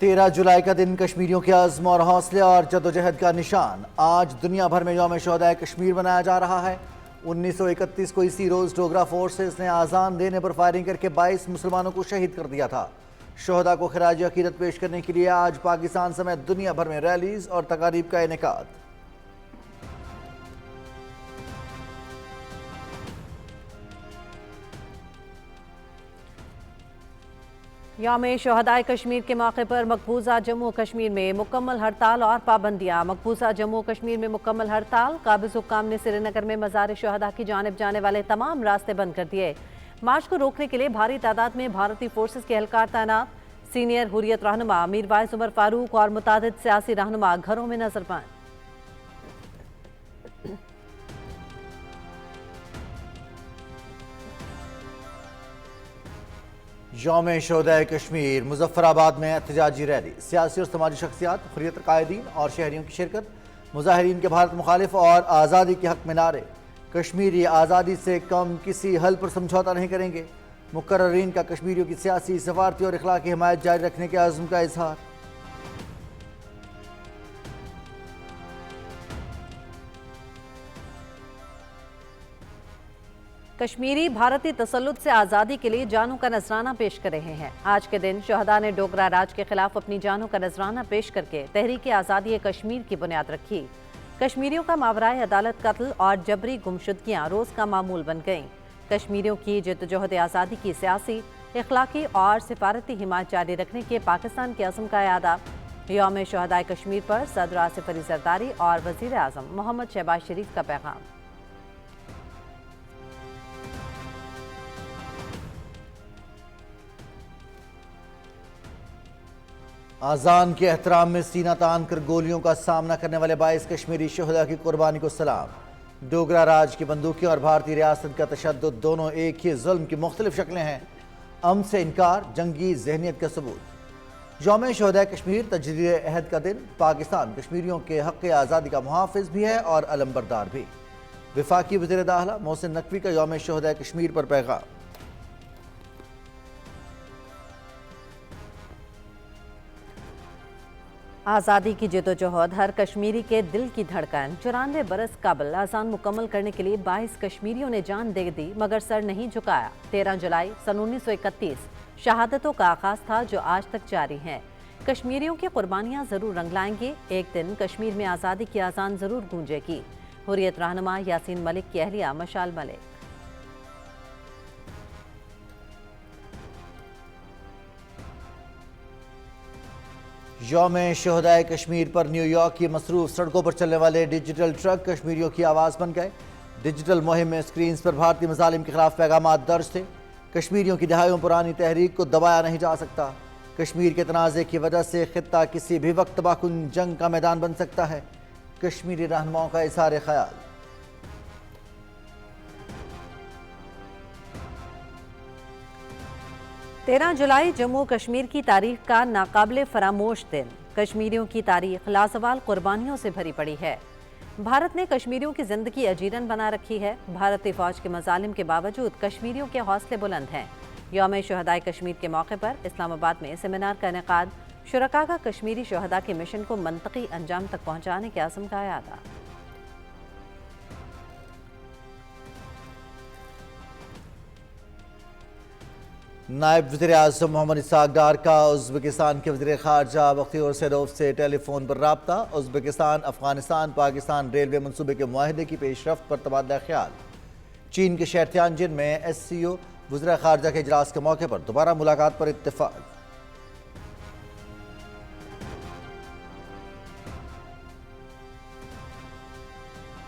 13 جولائی کا دن کشمیریوں کے عزم اور حوصلے اور جدوجہد کا نشان۔ آج دنیا بھر میں یوم شہدائے کشمیر منایا جا رہا ہے۔ 1931 کو اسی روز ڈوگرا فورسز نے آزان دینے پر فائرنگ کر کے 22 مسلمانوں کو شہید کر دیا تھا۔ شہداء کو خراج عقیدت پیش کرنے کے لیے آج پاکستان سمیت دنیا بھر میں ریلیز اور تقاریب کا انعقاد۔ یوم شہدائے کشمیر کے موقع پر مقبوضہ جموں کشمیر میں مکمل ہڑتال اور پابندیاں۔ مقبوضہ جموں کشمیر میں مکمل ہڑتال۔ قابض حکام نے سری نگر میں مزار شہداء کی جانب جانے والے تمام راستے بند کر دیے۔ مارچ کو روکنے کے لیے بھاری تعداد میں بھارتی فورسز کے اہلکار تعینات۔ سینئر حریت رہنما میر وائس عمر فاروق اور متعدد سیاسی رہنما گھروں میں نظر بند۔ یوم شہدائے کشمیر، مظفر آباد میں احتجاجی ریلی، سیاسی اور سماجی شخصیات، حریت قائدین اور شہریوں کی شرکت، مظاہرین کے بھارت مخالف اور آزادی کے حق میں نعرے۔ کشمیری آزادی سے کم کسی حل پر سمجھوتا نہیں کریں گے۔ مقررین کا کشمیریوں کی سیاسی، سفارتی اور اخلاقی حمایت جاری رکھنے کے عزم کا اظہار۔ کشمیری بھارتی تسلط سے آزادی کے لیے جانوں کا نذرانہ پیش کر رہے ہیں۔ آج کے دن شہداء نے ڈوگرا راج کے خلاف اپنی جانوں کا نذرانہ پیش کر کے تحریک آزادی کشمیر کی بنیاد رکھی۔ کشمیریوں کا ماورائے عدالت قتل اور جبری گمشدگیاں روز کا معمول بن گئیں۔ کشمیریوں کی جدوجہد آزادی کی سیاسی، اخلاقی اور سفارتی حمایت جاری رکھنے کے پاکستان کے عزم کا اعادہ۔ یوم شہدائے کشمیر پر صدر آصف علی زرداری اور وزیر اعظم محمد شہباز شریف کا پیغام۔ آذان کے احترام میں سینہ تان کر گولیوں کا سامنا کرنے والے 22 کشمیری شہداء کی قربانی کو سلام۔ ڈوگرا راج کی بندوقیں اور بھارتی ریاست کا تشدد دونوں ایک ہی ظلم کی مختلف شکلیں ہیں۔ امن سے انکار جنگی ذہنیت کا ثبوت۔ یوم شہدائے کشمیر تجدید عہد کا دن۔ پاکستان کشمیریوں کے حق آزادی کا محافظ بھی ہے اور علمبردار بھی۔ وفاقی وزیر داخلہ محسن نقوی کا یوم شہدائے کشمیر پر پیغام۔ آزادی کی جدوجہد ہر کشمیری کے دل کی دھڑکن۔ 94 برس قبل آزان مکمل کرنے کے لیے 22 کشمیریوں نے جان دے دی مگر سر نہیں جھکایا۔ 13 جولائی سن 1931 شہادتوں کا آغاز تھا جو آج تک جاری ہیں۔ کشمیریوں کی قربانیاں ضرور رنگ لائیں گی۔ ایک دن کشمیر میں آزادی کی آزان ضرور گونجے گی۔ حریت رہنما یاسین ملک کی اہلیہ مشال ملک۔ یوم شہدائے کشمیر پر نیو یارک کی مصروف سڑکوں پر چلنے والے ڈیجیٹل ٹرک کشمیریوں کی آواز بن گئے۔ ڈیجیٹل مہم میں سکرینز پر بھارتی مظالم کے خلاف پیغامات درج تھے۔ کشمیریوں کی دہائیوں پرانی تحریک کو دبایا نہیں جا سکتا۔ کشمیر کے تنازع کی وجہ سے خطہ کسی بھی وقت تباہ کن جنگ کا میدان بن سکتا ہے۔ کشمیری رہنماؤں کا اظہار خیال۔ 13 جولائی جموں کشمیر کی تاریخ کا ناقابل فراموش دن۔ کشمیریوں کی تاریخ لازوال قربانیوں سے بھری پڑی ہے۔ بھارت نے کشمیریوں کی زندگی اجیرن بنا رکھی ہے۔ بھارتی فوج کے مظالم کے باوجود کشمیریوں کے حوصلے بلند ہیں۔ یوم شہدائے کشمیر کے موقع پر اسلام آباد میں سیمینار کا انعقاد۔ شرکاء کا کشمیری شہداء کے مشن کو منطقی انجام تک پہنچانے کے عزم کا اعادہ۔ نائب وزیر اعظم محمد اسحاق ڈار کا ازبکستان کے وزیر خارجہ بختیور سیدوف سے ٹیلی فون پر رابطہ۔ ازبکستان افغانستان پاکستان ریلوے منصوبے کے معاہدے کی پیش رفت پر تبادلہ خیال۔ چین کے شہر تیانجن میں ایس سی او وزراء خارجہ کے اجلاس کے موقع پر دوبارہ ملاقات پر اتفاق۔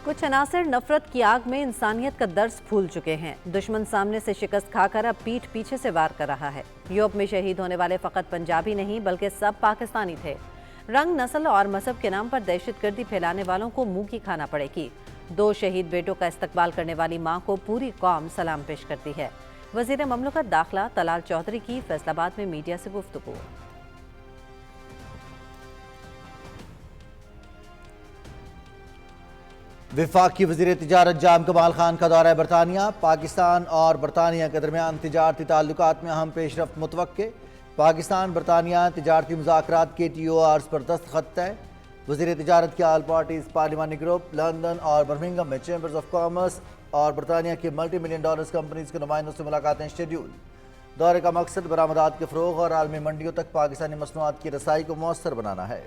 کچھ عناصر نفرت کی آگ میں انسانیت کا درس بھول چکے ہیں۔ دشمن سامنے سے شکست کھا کر اب پیٹھ پیچھے سے وار کر رہا ہے۔ یوم میں شہید ہونے والے فقط پنجابی نہیں بلکہ سب پاکستانی تھے۔ رنگ، نسل اور مذہب کے نام پر دہشت گردی پھیلانے والوں کو منہ کی کھانا پڑے گی۔ 2 شہید بیٹوں کا استقبال کرنے والی ماں کو پوری قوم سلام پیش کرتی ہے۔ وزیر مملکت داخلہ طلال چودھری کی فیصل آباد میں میڈیا سے گفتگو۔ وفاقی وزیر تجارت جام کمال خان کا دورہ برطانیہ۔ پاکستان اور برطانیہ کے درمیان تجارتی تعلقات میں اہم پیش رفت متوقع۔ پاکستان برطانیہ تجارتی مذاکرات کے TORs پر دستخط طے۔ وزیر تجارت کے آل پارٹیز پارلیمانی گروپ لندن اور برمنگھم میں چیمبرز آف کامرس اور برطانیہ کی ملٹی ملین ڈالرز کمپنیز کے نمائندوں سے ملاقاتیں شیڈول۔ دورے کا مقصد برآمدات کے فروغ اور عالمی منڈیوں تک پاکستانی مصنوعات کی رسائی کو مؤثر بنانا ہے۔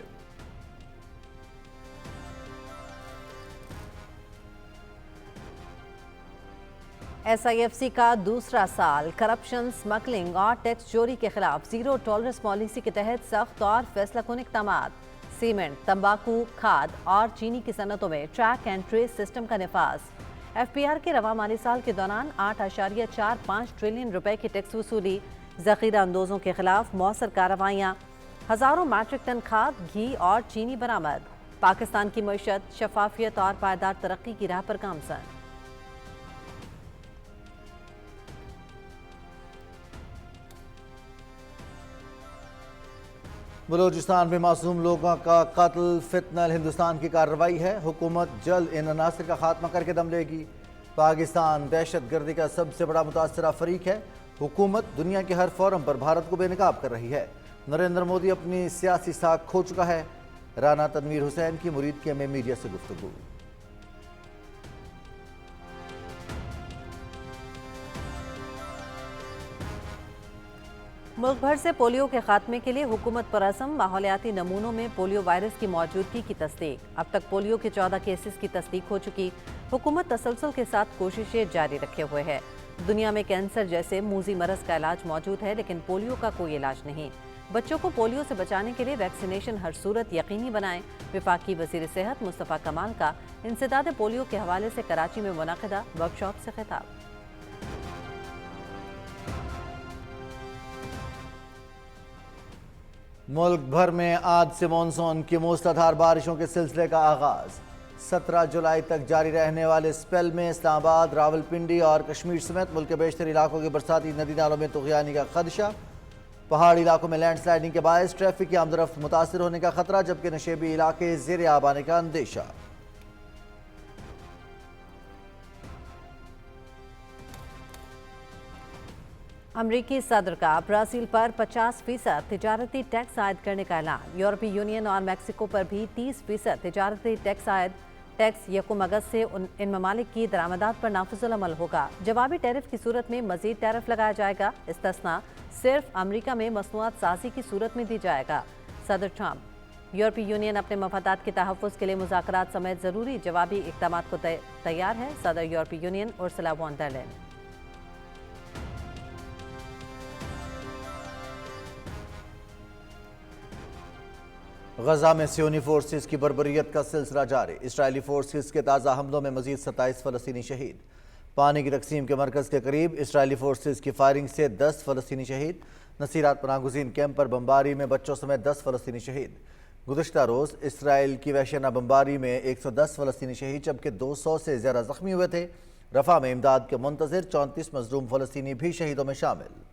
SIFC کا دوسرا سال کرپشن، سمگلنگ اور ٹیکس چوری کے خلاف زیرو ٹالرنس پالیسی کے تحت سخت اور فیصلہ کن اقدامات۔ سیمنٹ، تمباکو، کھاد اور چینی کی صنعتوں میں ٹریک اینڈ ٹریس سسٹم کا نفاذ۔ FPR کے رواں مالی سال کے دوران 8.45 ٹریلین روپے کی ٹیکس وصولی۔ ذخیرہ اندوزوں کے خلاف مؤثر کارروائیاں۔ ہزاروں میٹرک ٹن کھاد، گھی اور چینی برآمد۔ پاکستان کی معیشت شفافیت اور پائیدار ترقی کی راہ پر گامزن۔ بلوچستان میں معصوم لوگوں کا قتل فتنہ ہندوستان کی کارروائی ہے۔ حکومت جلد ان عناصر کا خاتمہ کر کے دم لے گی۔ پاکستان دہشت گردی کا سب سے بڑا متاثرہ فریق ہے۔ حکومت دنیا کے ہر فورم پر بھارت کو بے نقاب کر رہی ہے۔ نریندر مودی اپنی سیاسی ساکھ کھو چکا ہے۔ رانا تنویر حسین کی مرید کے میں میڈیا سے گفتگو۔ ملک بھر سے پولیو کے خاتمے کے لیے حکومت پر عزم۔ ماحولیاتی نمونوں میں پولیو وائرس کی موجودگی کی تصدیق۔ اب تک پولیو کے 14 کیسز کی تصدیق ہو چکی۔ حکومت تسلسل کے ساتھ کوششیں جاری رکھے ہوئے ہے۔ دنیا میں کینسر جیسے موذی مرض کا علاج موجود ہے، لیکن پولیو کا کوئی علاج نہیں۔ بچوں کو پولیو سے بچانے کے لیے ویکسینیشن ہر صورت یقینی بنائیں۔ وفاقی وزیر صحت مصطفیٰ کمال کا انسداد پولیو کے حوالے سے کراچی میں منعقدہ ورکشاپ سے خطاب۔ ملک بھر میں آج سے مانسون کی موسلادھار بارشوں کے سلسلے کا آغاز۔ 17 جولائی تک جاری رہنے والے اسپیل میں اسلام آباد، راولپنڈی اور کشمیر سمیت ملک کے بیشتر علاقوں کے برساتی ندی نالوں میں طغیانی کا خدشہ۔ پہاڑی علاقوں میں لینڈ سلائیڈنگ کے باعث ٹریفک کی آمد و رفت متاثر ہونے کا خطرہ، جبکہ نشیبی علاقے زیر آب آنے کا اندیشہ۔ امریکی صدر کا برازیل پر 50% تجارتی ٹیکس عائد کرنے کا اعلان۔ یورپی یونین اور میکسیکو پر بھی 30% تجارتی ٹیکس عائد۔ ٹیکس 1 اگست سے ان ممالک کی درآمدات پر نافذ العمل ہوگا۔ جوابی ٹیرف کی صورت میں مزید ٹیرف لگایا جائے گا۔ استثناء صرف امریکہ میں مصنوعات سازی کی صورت میں دی جائے گا۔ صدر ٹرمپ: یورپی یونین اپنے مفادات کے تحفظ کے لیے مذاکرات سمیت ضروری جوابی اقدامات کو تیار ہے۔ صدر یورپی یونین ارسولا وان ڈر لائن۔ غزہ میں صہیونی فورسز کی بربریت کا سلسلہ جاری۔ اسرائیلی فورسز کے تازہ حملوں میں مزید 27 فلسطینی شہید۔ پانی کی تقسیم کے مرکز کے قریب اسرائیلی فورسز کی فائرنگ سے 10 فلسطینی شہید۔ نصیرات پناہ گزین کیمپ پر بمباری میں بچوں سمیت 10 فلسطینی شہید۔ گزشتہ روز اسرائیل کی وحشیانہ بمباری میں 110 فلسطینی شہید، جبکہ 200 سے زیادہ زخمی ہوئے تھے۔ رفح میں امداد کے منتظر 34 مظلوم فلسطینی بھی شہیدوں میں شامل۔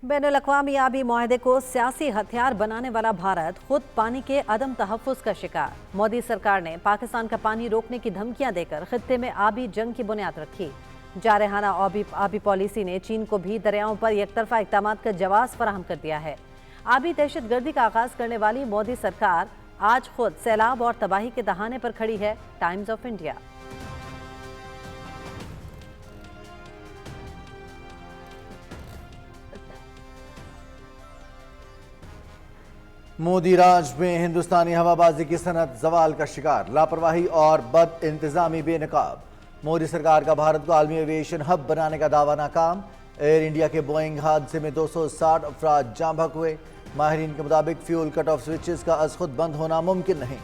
بین الاقوامی آبی معاہدے کو سیاسی ہتھیار بنانے والا بھارت خود پانی کے عدم تحفظ کا شکار۔ مودی سرکار نے پاکستان کا پانی روکنے کی دھمکیاں دے کر خطے میں آبی جنگ کی بنیاد رکھی۔ جارحانہ آبی پالیسی نے چین کو بھی دریاؤں پر یک طرفہ اقدامات کا جواز فراہم کر دیا ہے۔ آبی دہشت گردی کا آغاز کرنے والی مودی سرکار آج خود سیلاب اور تباہی کے دہانے پر کھڑی ہے۔ Times of India. مودی راج میں ہندوستانی ہوا بازی کی صنعت زوال کا شکار۔ لاپرواہی اور بد انتظامی بے نقاب۔ مودی سرکار کا بھارت کو عالمی ایویشن ہب بنانے کا دعویٰ ناکام۔ ایئر انڈیا کے بوئنگ حادثے میں 260 افراد جاں بحق ہوئے۔ ماہرین کے مطابق فیول کٹ آف سوئچز کا از خود بند ہونا ممکن نہیں۔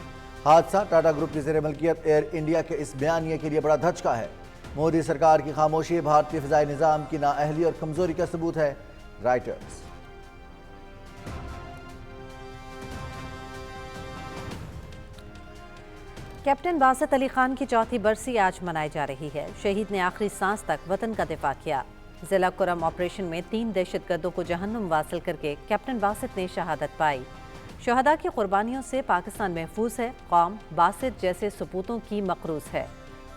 حادثہ ٹاٹا گروپ کی زیر ملکیت ایئر انڈیا کے اس بیانیے کے لیے بڑا دھچکا ہے۔ مودی سرکار کی خاموشی بھارتی فضائی نظام کی نااہلی اور کمزوری کا ثبوت ہے۔ رائٹرز۔ کیپٹن باسط علی خان کی چوتھی برسی آج منائی جا رہی ہے۔ شہید نے آخری سانس تک وطن کا دفاع کیا۔ ضلع کرم آپریشن میں 3 دہشت گردوں کو جہنم واصل کر کے کیپٹن باسط نے شہادت پائی۔ شہداء کی قربانیوں سے پاکستان محفوظ ہے، قوم باسط جیسے سپوتوں کی مقروض ہے۔